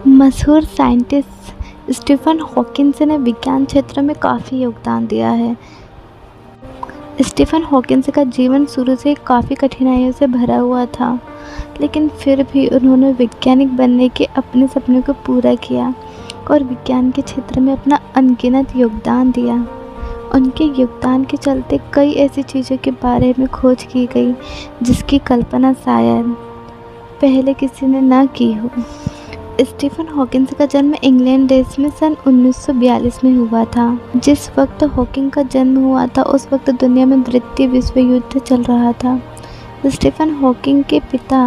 मशहूर scientist Stephen Hawkins ने विज्ञान क्षेत्र में काफ़ी योगदान दिया है। स्टीफन हॉकिंस का जीवन शुरू से ही काफ़ी कठिनाइयों से भरा हुआ था, लेकिन फिर भी उन्होंने वैज्ञानिक बनने के अपने सपने को पूरा किया और विज्ञान के क्षेत्र में अपना अनगिनत योगदान दिया। उनके योगदान के चलते कई ऐसी चीज़ों के बारे में खोज की गई जिसकी कल्पना शायद पहले किसी ने ना की हो। स्टीफन हॉकिंस का जन्म इंग्लैंड देश में सन 1942 में हुआ था। जिस वक्त हॉकिंग का जन्म हुआ था उस वक्त दुनिया में द्वितीय विश्व युद्ध चल रहा था। स्टीफन हॉकिंग के पिता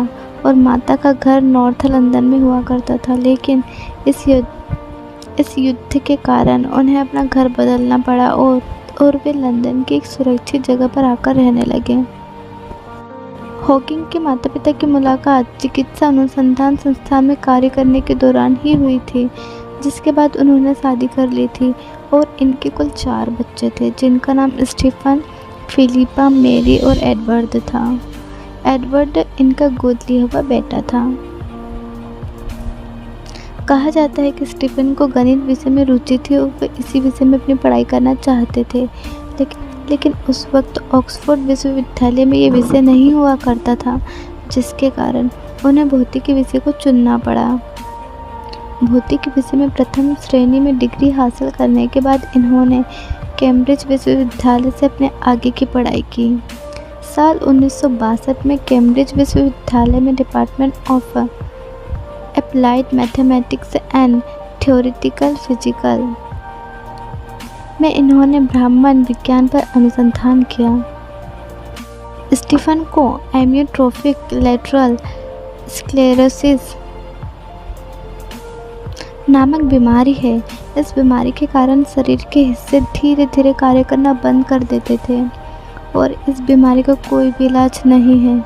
और माता का घर नॉर्थ लंदन में हुआ करता था, लेकिन इस युद्ध के कारण उन्हें अपना घर बदलना पड़ा और वे लंदन की एक सुरक्षित जगह पर आकर रहने लगे। हॉकिंग के माता पिता की मुलाकात चिकित्सा अनुसंधान संस्थान में कार्य करने के दौरान ही हुई थी, जिसके बाद उन्होंने शादी कर ली थी और इनके कुल 4 बच्चे थे, जिनका नाम स्टीफन, फिलिपा, मेरी और एडवर्ड था। एडवर्ड इनका गोद लिया हुआ बेटा था। कहा जाता है कि स्टीफन को गणित विषय में रुचि थी और वे इसी विषय में अपनी पढ़ाई करना चाहते थे, लेकिन उस वक्त ऑक्सफोर्ड विश्वविद्यालय में ये विषय नहीं हुआ करता था, जिसके कारण उन्हें भौतिकी विषय को चुनना पड़ा। भौतिकी विषय में प्रथम श्रेणी में डिग्री हासिल करने के बाद इन्होंने कैम्ब्रिज विश्वविद्यालय से अपने आगे की पढ़ाई की। साल 1962 में कैम्ब्रिज विश्वविद्यालय में department of applied mathematics and theoretical physics में इन्होंने ब्रह्मांड विज्ञान पर अनुसंधान किया। स्टीफन को एमियोट्रोफिक लेटरल स्क्लेरोसिस नामक बीमारी है। इस बीमारी के कारण शरीर के हिस्से धीरे धीरे कार्य करना बंद कर देते थे और इस बीमारी का कोई भी इलाज नहीं है।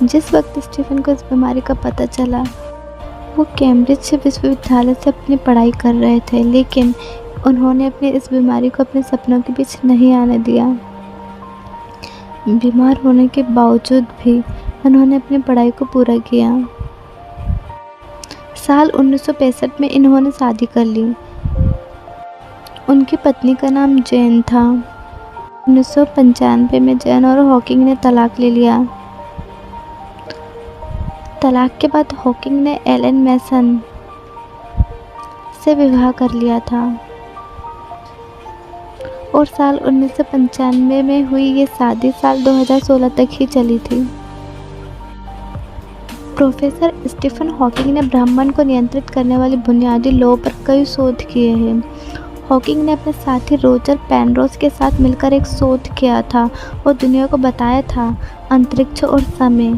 जिस वक्त स्टीफन को इस बीमारी का पता चला, वो कैम्ब्रिज विश्वविद्यालय से अपनी पढ़ाई कर रहे थे, लेकिन उन्होंने अपने इस बीमारी को अपने सपनों के बीच नहीं आने दिया। बीमार होने के बावजूद भी उन्होंने अपनी पढ़ाई को पूरा किया। साल 1965 में इन्होंने शादी कर ली। उनकी पत्नी का नाम जैन था। 1995 में जैन और हॉकिंग ने तलाक ले लिया। तलाक के बाद हॉकिंग ने एलन मैसन से विवाह कर लिया था और साल 1995 में हुई ये शादी साल 2016 तक ही चली थी। प्रोफेसर स्टीफन हॉकिंग ने ब्रह्मांड को नियंत्रित करने वाली बुनियादी लॉ पर कई शोध किए हैं। हॉकिंग ने अपने साथी रोजर पेनरोज के साथ मिलकर एक शोध किया था और दुनिया को बताया था अंतरिक्ष और समय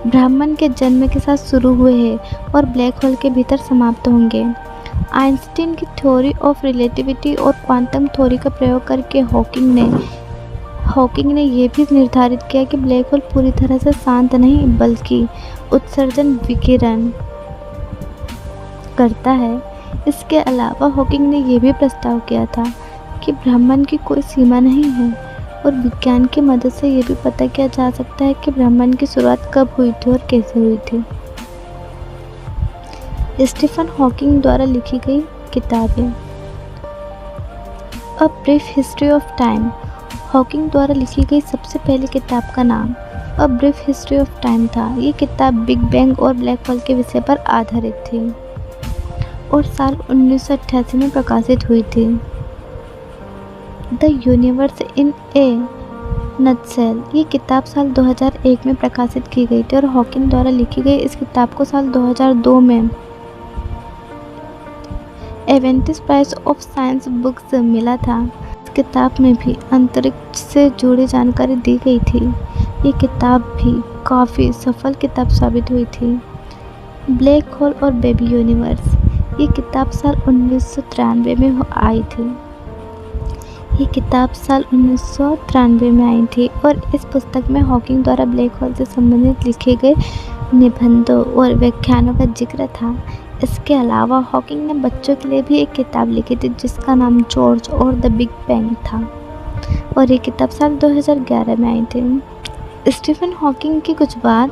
ब्रह्मांड के जन्म के साथ शुरू हुए हैं और ब्लैक होल के भीतर समाप्त होंगे। आइंस्टीन की थ्योरी ऑफ रिलेटिविटी और क्वांटम थ्योरी का प्रयोग करके हॉकिंग ने यह भी निर्धारित किया कि ब्लैक होल पूरी तरह से शांत नहीं बल्कि उत्सर्जन विकिरण करता है। इसके अलावा हॉकिंग ने यह भी प्रस्ताव किया था कि ब्रह्मांड की कोई सीमा नहीं है और विज्ञान की मदद से यह भी पता किया जा सकता है कि ब्रह्मांड की शुरुआत कब हुई थी और कैसे हुई थी। स्टीफन हॉकिंग द्वारा लिखी गई किताबें। A brief history of time Hawking द्वारा लिखी गई सबसे पहली किताब का नाम a brief history of time था। ये किताब बिग बैंग और ब्लैक होल के विषय पर आधारित थी और साल 1988 में प्रकाशित हुई थी। The universe in A nutshell ये किताब साल 2001 में प्रकाशित की गई थी और हॉकिंग द्वारा लिखी गई इस किताब को साल 2002 में एवेंटिस प्राइज ऑफ साइंस बुक्स मिला था। इस किताब में भी अंतरिक्ष से जुड़ी जानकारी दी गई थी। ये किताब भी काफ़ी सफल किताब साबित हुई थी। ब्लैक होल और बेबी यूनिवर्स ये किताब साल 1993 में आई थी। ये किताब साल 1993 में आई थी और इस पुस्तक में हॉकिंग द्वारा ब्लैक होल से संबंधित लिखे गए निबंधों और व्याख्यानों का जिक्र था। इसके अलावा हॉकिंग ने बच्चों के लिए भी एक किताब लिखी थी जिसका नाम जॉर्ज और द बिग बैंग था और ये किताब साल 2011 में आई थी। स्टीफन हॉकिंग की कुछ बात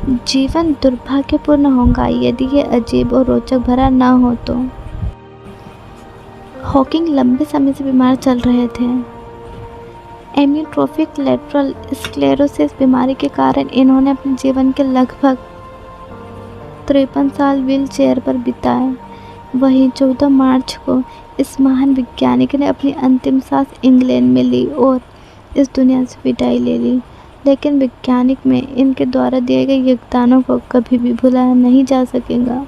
जीवन दुर्भाग्यपूर्ण होगा यदि ये अजीब और रोचक भरा ना हो तो। हॉकिंग लंबे समय से बीमार चल रहे थे। एमियोट्रोफिक लेटरल स्क्लेरोसिस बीमारी के कारण इन्होंने अपने जीवन के लगभग 53 साल व्हील चेयर पर बिताए। वहीं 14 मार्च को इस महान वैज्ञानिक ने अपनी अंतिम सांस इंग्लैंड में ली और इस दुनिया से विदाई ले ली। लेकिन वैज्ञानिक में इनके द्वारा दिए गए योगदानों को कभी भी भुलाया नहीं जा सकेगा।